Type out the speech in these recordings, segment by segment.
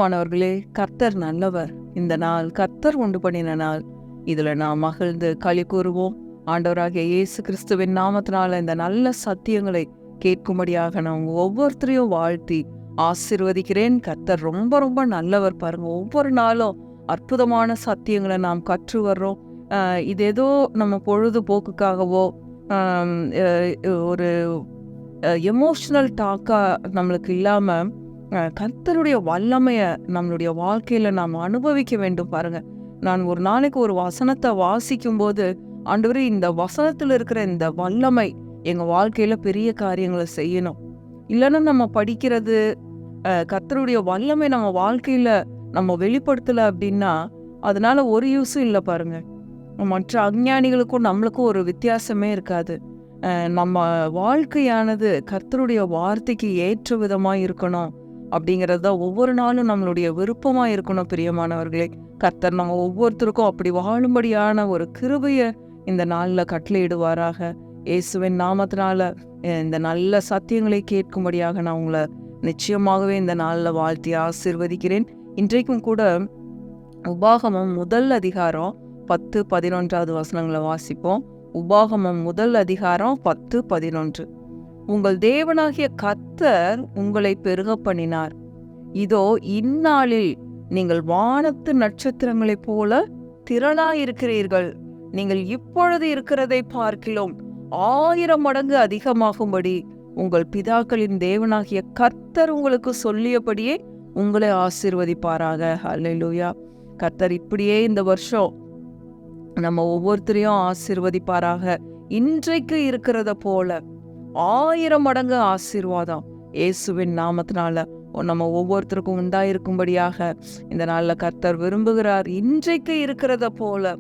பிரியமானவர்களே, கர்த்தர் நல்லவர். இந்த நாள் கர்த்தர் உண்டு பண்ணின நாள். இதுல நாம் மகிழ்ந்து களி கூறுவோம். ஆண்டவராகிய இயேசு கிறிஸ்துவின் நாமத்தினால இந்த நல்ல சத்தியங்களை கேட்கும்படியாக நான் ஒவ்வொருத்தரையும் வாழ்த்தி ஆசீர்வதிக்கிறேன். கர்த்தர் ரொம்ப ரொம்ப நல்லவர். பாருங்க, ஒவ்வொரு நாளும் அற்புதமான சத்தியங்களை நாம் கற்று வர்றோம். இது ஏதோ நம்ம பொழுதுபோக்குக்காகவோ ஒரு எமோஷ்னல் டாக்கா நம்மளுக்கு இல்லாம கர்த்தருடைய வல்லமையை நம்மளுடைய வாழ்க்கையில நாம் அனுபவிக்க வேண்டும். பாருங்க, நான் ஒரு நாளைக்கு ஒரு வசனத்தை வாசிக்கும் போது, ஆண்டவரே, இந்த வசனத்துல இருக்கிற இந்த வல்லமை எங்க வாழ்க்கையில பெரிய காரியங்களை செய்யணும். இல்லைன்னா நம்ம படிக்கிறது கர்த்தருடைய வல்லமை நம்ம வாழ்க்கையில நம்ம வெளிப்படுத்தல அப்படின்னா அதனால ஒரு யூஸும் இல்லை. பாருங்க, மற்ற அஞ்ஞானிகளுக்கும் நம்மளுக்கும் ஒரு வித்தியாசமே இருக்காது. நம்ம வாழ்க்கையானது கர்த்தருடைய வார்த்தைக்கு ஏற்ற விதமா இருக்கணும் அப்படிங்கிறது தான் ஒவ்வொரு நாளும் நம்மளுடைய விருப்பமா இருக்கணும். பிரியமானவர்களே, கர்த்தர் நம்ம ஒவ்வொருத்தருக்கும் அப்படி வாழும்படியான ஒரு கிருபையை இந்த நாளில் கட்டளையிடுவாராக. இயேசுவின் நாமத்தினால இந்த நல்ல சத்தியங்களை கேட்கும்படியாக நான் உங்களை நிச்சயமாகவே இந்த நாளில் வாழ்த்தி ஆசீர்வதிக்கிறேன். இன்றைக்கும் கூட உபாகமம் முதல் அதிகாரம் 10-11 வசனங்களை வாசிப்போம். உபாகமம் முதல் அதிகாரம் 10-11. உங்கள் தேவனாகிய கர்த்தர் உங்களை பெருக பண்ணினார். இதோ இந்நாளில் நீங்கள் வானத்து நட்சத்திரங்களைப் போல திரளாயிருக்கிறீர்கள். நீங்கள் இப்பொழுது இருக்கிறதை பார்க்கிலும் 1000 மடங்கு அதிகமாகும்படி உங்கள் பிதாக்களின் தேவனாகிய கர்த்தர் உங்களுக்கு சொல்லியபடியே உங்களை ஆசீர்வதிப்பாராக. அல்லேலூயா. கர்த்தர் இப்படியே இந்த வருஷம் நம்ம ஒவ்வொருத்தரையும் ஆசீர்வதிப்பாராக. இன்றைக்கு இருக்கிறத போல 1000 மடங்கு ஆசீர்வாதம் இயேசுவின் நாமத்தினால நம்ம ஒவ்வொருத்தருக்கும் உண்டாயிருக்கும்படியாக இந்த நாள்ல கர்த்தர் விரும்புகிறார். இன்றைக்கு இருக்கிறத போல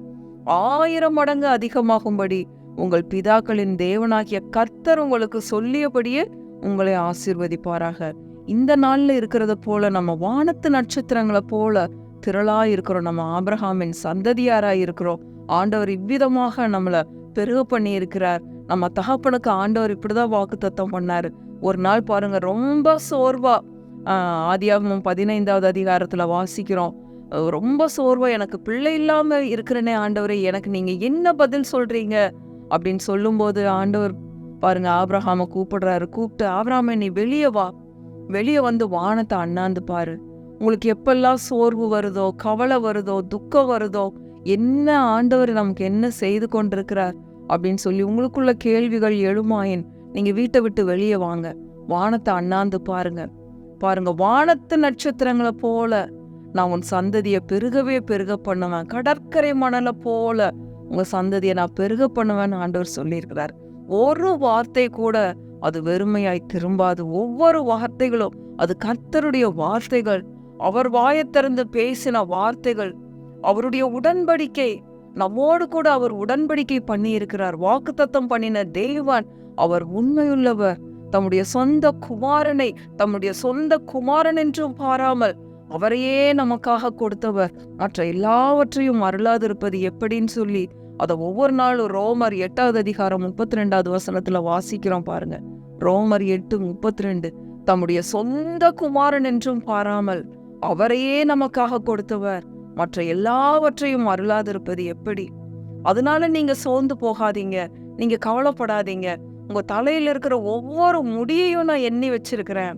1000 மடங்கு அதிகமாகும்படி உங்கள் பிதாக்களின் தேவனாகிய கர்த்தர் உங்களுக்கு சொல்லியபடியே உங்களை ஆசீர்வதிப்பாராக. இந்த நாள்ல இருக்கிறத போல நம்ம வானத்து நட்சத்திரங்களை போல திரளா இருக்கிறோம். நம்ம ஆபிரகாமின் சந்ததியாரா இருக்கிறோம். ஆண்டவர் இவ்விதமாக நம்மளை பெருக பண்ணி இருக்கிறார். நம்ம தகப்பனுக்கு ஆண்டவர் இப்படிதான் வாக்குத்தத்தம் பண்ணாரு. ஒரு நாள் பாருங்க, ரொம்ப சோர்வா ஆதியாகமம் 15வது அதிகாரத்துல வாசிக்கிறோம். ரொம்ப சோர்வா, எனக்கு பிள்ளை இல்லாம இருக்கிறனே ஆண்டவரே, எனக்கு நீங்க என்ன பதில் சொல்றீங்க அப்படின்னு சொல்லும் போது ஆண்டவர் பாருங்க ஆபிரகாம கூப்பிடுறாரு. கூப்பிட்டு, ஆபிரகாமே, நீ வெளியே வா, வெளியே வந்து வானத்தை அண்ணாந்து பாரு. உங்களுக்கு எப்பெல்லாம் சோர்வு வருதோ, கவலை வருதோ, துக்கம் வருதோ, என்ன ஆண்டவர் நமக்கு என்ன செய்து கொண்டிருக்கிறார் அப்படின்னு சொல்லி உங்களுக்குள்ள கேள்விகள் எழுமாயின் நீங்க வீட்டை விட்டு வெளியே வாங்க, வானத்தை அண்ணாந்து பாருங்க. பாருங்க, வானத்து நட்சத்திரங்களை போல நான் உன் சந்ததியை பெருகவே பெருக பண்ணுவேன். கடற்கரை மணலை போல உங்க சந்ததியை நான் பெருக பண்ணுவேன்னு ஆண்டவர் சொல்லியிருக்கிறார். ஒரு வார்த்தை கூட அது வெறுமையாய் திரும்பாது. ஒவ்வொரு வார்த்தைகளும் அது கர்த்தருடைய வார்த்தைகள். அவர் வாயத்திறந்து பேசின வார்த்தைகள், அவருடைய உடன்படிக்கை. நம்மோடு கூட அவர் உடன்படிக்கை பண்ணி இருக்கிறார். வாக்குத்தத்தம் பண்ணின தேவன் அவர் உண்மையுள்ளவர். தம்முடைய சொந்த குமாரன் என்றும் பாராமல் அவரையே நமக்காக கொடுத்தவர். மற்ற எல்லாவற்றையும் அருளாதிருப்பது எப்படின்னு சொல்லி அதை ஒவ்வொரு நாளும் ரோமர் 8வது அதிகாரம் 32வது வசனத்துல வாசிக்கிறோம். பாருங்க, ரோமர் 8:32. தம்முடைய சொந்த குமாரன் என்றும் பாராமல் அவரையே நமக்காக கொடுத்தவர். மற்ற எல்லாவற்றையும் அருளாதிருப்பது எப்படி? அதனால நீங்க சோர்ந்து போகாதீங்க, நீங்க கவலைப்படாதீங்க. உங்க தலையில இருக்கிற ஒவ்வொரு முடியையும் நான் எண்ணி வச்சிருக்கிறேன்.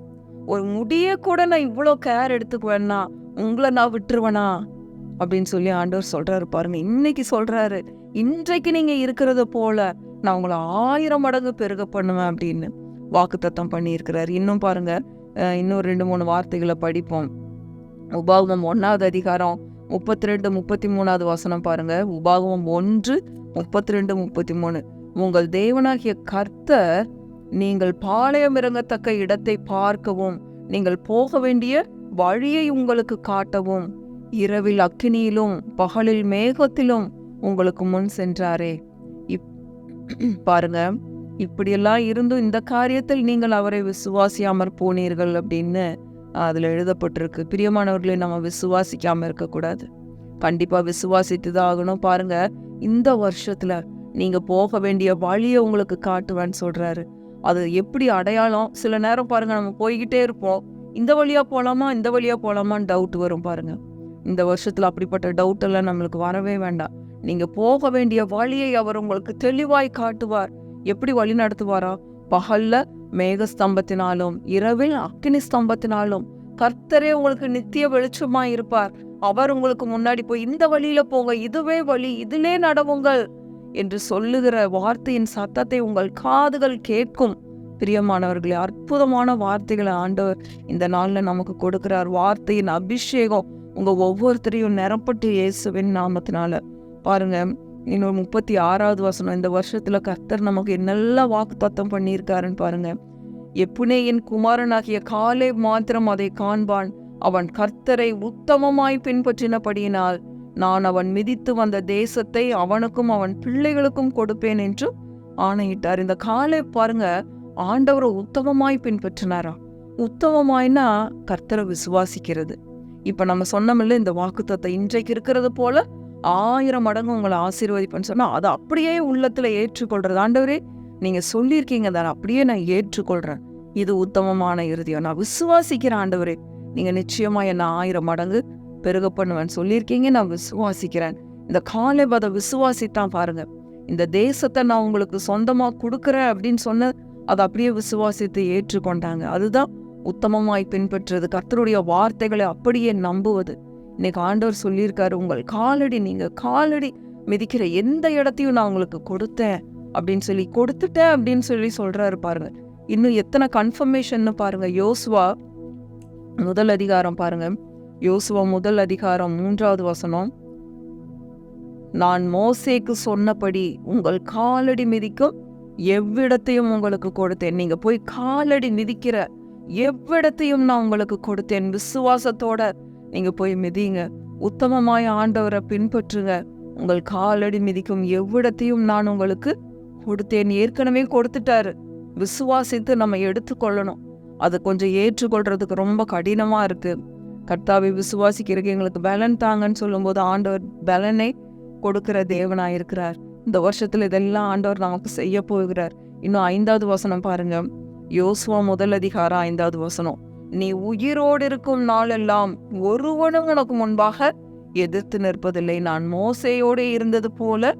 ஒரு முடிய கூட நான் இவ்வளோ கேர் எடுத்துக்குவேன்னா உங்களை நான் விட்டுருவேனா அப்படின்னு சொல்லி ஆண்டவர் சொல்றாரு. பாருங்க, இன்னைக்கு சொல்றாரு, இன்றைக்கு நீங்க இருக்கிறத போல நான் உங்களை 1000 மடங்கு பெருக பண்ணுவேன் அப்படின்னு வாக்குத்தத்தம் பண்ணி இருக்கிறார். இன்னும் பாருங்க, இன்னும் 2-3 வார்த்தைகளை படிப்போம். உபாகமம் 1வது அதிகாரம் 32-33 வசனம் பாருங்க. உபாகமம் 1:32-33. உங்கள் தேவனாகிய கர்த்தர் நீங்கள் பாளையம் இறங்கத்தக்க இடத்தை பார்க்கவும், நீங்கள் போக வேண்டிய வழியை உங்களுக்கு காட்டவும், இரவில் அக்கினியிலும் பகலில் மேகத்திலும் உங்களுக்கு முன் சென்றாரே. பாருங்க, இப்படியெல்லாம் இருந்தும் இந்த காரியத்தில் நீங்கள் அவரை விசுவாசியாமற் போனீர்கள் அப்படின்னு அதுல எழுதப்பட்டிருக்கு. பிரியமானவர்களே, நம்ம விசுவாசிக்காம இருக்கக்கூடாது. கண்டிப்பா விசுவாசித்துதான் ஆகணும். பாருங்க, இந்த வருஷத்துல நீங்க போக வேண்டிய வழியை உங்களுக்கு காட்டுவேன்னு சொல்றாரு. அது எப்படி அடையாளம்? சில நேரம் பாருங்க, நம்ம போய்கிட்டே இருப்போம், இந்த வழியா போலாமா இந்த வழியா போலாமான்னு டவுட் வரும் பாருங்க. இந்த வருஷத்துல அப்படிப்பட்ட டவுட் எல்லாம் நம்மளுக்கு வரவே வேண்டாம். நீங்க போக வேண்டிய வழியை அவர் உங்களுக்கு தெளிவாய் காட்டுவார். எப்படி வழி நடத்துவாரா? பகல்ல மேக ஸ்தம்பத்தினாலும் இரவில் அக்கினி ஸ்தம்பத்தினாலும் கர்த்தரே உங்களுக்கு நித்திய வெளிச்சமா இருப்பார். அவர் உங்களுக்கு முன்னாடி போய் இந்த வழியில போங்க, இதுவே வழி, இதிலே நடவுங்கள் என்று சொல்லுகிற வார்த்தையின் சத்தத்தை உங்கள் காதுகள் கேட்கும். பிரியமானவர்களே, அற்புதமான வார்த்தைகளை ஆண்டவர் இந்த நாள்ல நமக்கு கொடுக்கிறார். வார்த்தையின் அபிஷேகம் உங்க ஒவ்வொருத்தரையும் நிரப்பட்டு இயேசுவின் நாமத்தினால. பாருங்க, இன்னொரு 36வது வசனம். இந்த வருஷத்துல கர்த்தர் நமக்கு என்னெல்லாம் வாக்குத்தத்தம் பண்ணியிருக்காருன்னு பாருங்க. எப்புனேயின் குமாரனாகிய காலேப் மாத்திரம் அதை காண்பான். அவன் கர்த்தரை உத்தமமாய் பின்பற்றினபடியினால் நான் அவன் மிதித்து வந்த தேசத்தை அவனுக்கும் அவன் பிள்ளைகளுக்கும் கொடுப்பேன் என்று ஆணையிட்டார். இந்த காலேப் பாருங்க, ஆண்டவரை உத்தமமாய் பின்பற்றினாரா? உத்தமமாய்னா கர்த்தரை விசுவாசிக்கிறது. இப்ப நம்ம சொன்னமில்ல, இந்த வாக்குத்தத்தை இன்றைக்கு இருக்கிறது போல 1000 மடங்கு உங்களை ஆசீர்வதிப்பேன்னு சொன்னா அதை அப்படியே உள்ளத்துல ஏற்றுக்கொள்றது. ஆண்டவரே, நீங்க சொல்லியிருக்கீங்க தானே, அப்படியே நான் ஏற்றுக்கொள்றேன். இது உத்தமமான இருதயம், நான் விசுவாசிக்கிறேன். ஆண்டவரே, நீங்க நிச்சயமா என்ன 1000 மடங்கு பெருக பண்ணுவேன்னு சொல்லியிருக்கீங்க, நான் விசுவாசிக்கிறேன். இந்த காலேப் அதை விசுவாசித்தான் பாருங்க. இந்த தேசத்தை நான் உங்களுக்கு சொந்தமா கொடுக்குறேன் அப்படின்னு சொன்ன அதை அப்படியே விசுவாசித்து ஏற்றுக்கொண்டாங்க. அதுதான் உத்தமமாய் பின்பற்றுறது, கர்த்தருடைய வார்த்தைகளை அப்படியே நம்புவது. இன்னைக்கு ஆண்டவர் சொல்லியிருக்காரு, உங்கள் காலடி, நீங்க காலடி மிதிக்கிற எந்த இடத்தையும் நான் உங்களுக்கு கொடுத்தேன் அப்படின்னு சொல்லி, கொடுத்துட்டேன் அப்படின்னு சொல்லி சொல்றாரு பாருங்க. இன்னும் எத்தனை கன்ஃபர்மேஷன் பாருங்க. யோசுவா முதல் அதிகாரம் பாருங்க. யோசுவா முதல் அதிகாரம் 3வது வசனம். நான் மோசேக்கு சொன்னபடி உங்கள் காலடி மிதிக்கும் எவ்விடத்தையும் உங்களுக்கு கொடுத்தேன். நீங்க போய் காலடி மிதிக்கிற எவ்விடத்தையும் நான் உங்களுக்கு கொடுத்தேன். விசுவாசத்தோட நீங்க போய் மிதிங்க, உத்தமமாய் ஆண்டவரை பின்பற்றுங்க. உங்கள் காலடி மிதிக்கும் எவ்விடத்தையும் நான் உங்களுக்கு கொடுத்தேன். ஏற்கனவே கொடுத்துட்டாரு. விசுவாசித்து நம்ம எடுத்துக்கொள்ளணும். அது கொஞ்சம் ஏற்றுக்கொள்றதுக்கு ரொம்ப கடினமா இருக்கு. கர்த்தாவை விசுவாசிக்கிறதுக்கு எங்களுக்கு பலன் தாங்கன்னு சொல்லும்போது ஆண்டவர் பலனை கொடுக்கிற தேவனாயிருக்கிறார். இந்த வருஷத்துல இதெல்லாம் ஆண்டவர் நமக்கு செய்ய போகிறார். இன்னும் 5வது வசனம் பாருங்க. யோசுவா முதல் அதிகாரம் 5வது வசனம். நீ உயிரோடு இருக்கும் நாளெல்லாம் ஒருவனும் உனக்கு முன்பாக எதிர்த்து நிற்பதில்லை. நான் மோசேயோடு இருந்தது போல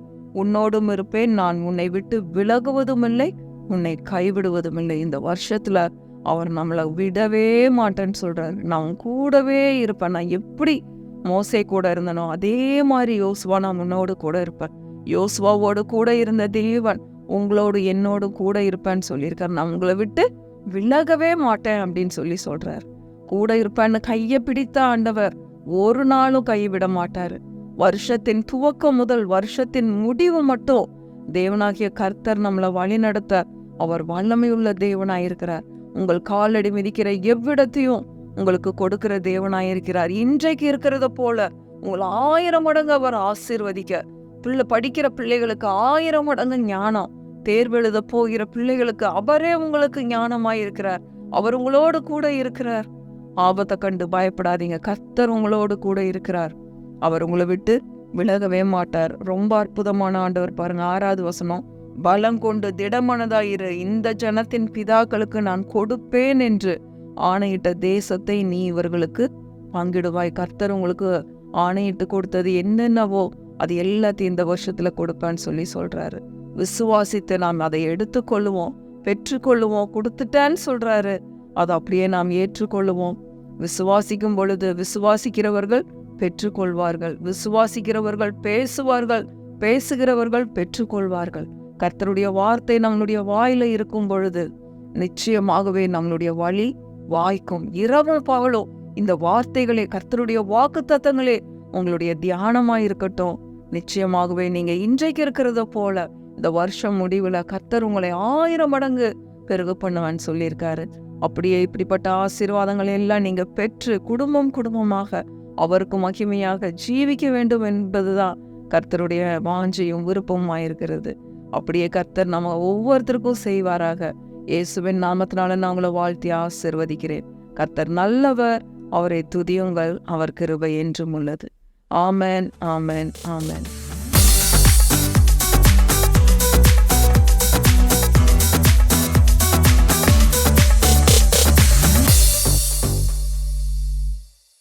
உன்னோடும் இருப்பேன். நான் உன்னை விட்டு விலகுவதும் இல்லை, உன்னை கைவிடுவதும் இல்லை. இந்த வருஷத்துல அவர் நம்மளை விடவே மாட்டேன்னு சொல்றாரு. நான் கூடவே இருப்பேன். நான் எப்படி மோசே கூட இருந்தனோ அதே மாதிரி யோசுவா நான் உன்னோடு கூட இருப்பேன். யோசுவாவோடு கூட இருந்த தேவன் உங்களோடு என்னோடு கூட இருப்பேன்னு சொல்லியிருக்காரு. நான் உங்களை விட்டு விலகவே மாட்டேன் அப்படின்னு சொல்லி சொல்றாரு. கூட இருப்பேன்னு கையை பிடித்த ஆண்டவர் ஒரு நாளும் கைவிட மாட்டாரு. வருஷத்தின் துவக்கம் முதல் வருஷத்தின் முடிவு மட்டும் தேவனாகிய கர்த்தர் நம்மளை வழி நடத்த அவர் வல்லமையுள்ள தேவனாயிருக்கிறார். உங்கள் காலடி மிதிக்கிற எவ்விடத்தையும் உங்களுக்கு கொடுக்கிற தேவனாயிருக்கிறார். இன்றைக்கு இருக்கிறத போல உங்களை 1000 மடங்கு அவர் ஆசீர்வதிக்க, படிக்கிற பிள்ளைகளுக்கு 1000 மடங்கு ஞானம், தேர்வு எழுத போகிற பிள்ளைகளுக்கு அவரே உங்களுக்கு ஞானமாயிருக்கிறார். அவர் உங்களோடு கூட இருக்கிறார். ஆபத்தை கண்டு பயப்படாதீங்க, கர்த்தர் உங்களோடு கூட இருக்கிறார். அவர் உங்களை விட்டு விலகவே மாட்டார். ரொம்ப அற்புதமான ஆண்டவர் பாருங்க. 6வது வசனம். பலம் கொண்டு திடமனதாயிரு, இந்த ஜனத்தின் பிதாக்களுக்கு நான் கொடுப்பேன் என்று ஆணையிட்ட தேசத்தை நீ இவர்களுக்கு பங்கிடுவாய். கர்த்தர் உங்களுக்கு ஆணையிட்டு கொடுத்தது என்னென்னவோ அது எல்லாத்தையும் இந்த வருஷத்துல கொடுப்பேன்னு சொல்லி சொல்றாரு. விசுவாசித்து நாம் அதை எடுத்துக்கொள்ளுவோம், பெற்றுக்கொள்ளுவோம். கொடுத்துட்டேன்னு சொல்றாரு, அதை அப்படியே நாம் ஏற்றுக்கொள்ளுவோம். விசுவாசிக்கும் பொழுது விசுவாசிக்கிறவர்கள் பெற்றுக்கொள்வார்கள், விசுவாசிக்கிறவர்கள் பேசுவார்கள், பேசுகிறவர்கள் பெற்றுக்கொள்வார்கள். கர்த்தருடைய வார்த்தை நம்மளுடைய வாயில இருக்கும் பொழுது நிச்சயமாகவே நம்மளுடைய வழி வாய்க்கும். இரவும் பகலும் இந்த வார்த்தைகளே, கர்த்தருடைய வாக்குத்தத்தங்களே உங்களுடைய தியானமாயிருக்கட்டும். நிச்சயமாகவே நீங்க இன்றைக்கு இருக்கிறத போல இந்த வருஷம் முடிவுல கர்த்தர் உங்களை 1000 மடங்கு பெருக பண்ணுவான்னு சொல்லியிருக்காரு. அப்படியே இப்படிப்பட்ட ஆசீர்வாதங்கள் எல்லாம் நீங்க பெற்று குடும்பமாக அவருக்கு மகிமையாக ஜீவிக்க வேண்டும் என்பதுதான் கர்த்தருடைய வாஞ்சையும் விருப்பமாயிருக்கிறது. அப்படியே கர்த்தர் நம்ம ஒவ்வொருத்தருக்கும் செய்வாராக. இயேசுவின் நாமத்தினால நான் உங்களை வாழ்த்தி ஆசீர்வதிக்கிறேன். கர்த்தர் நல்லவர், அவரை துதியுங்கள், அவர் கிருபை என்றும் உள்ளது. ஆமென், ஆமென், ஆமென்.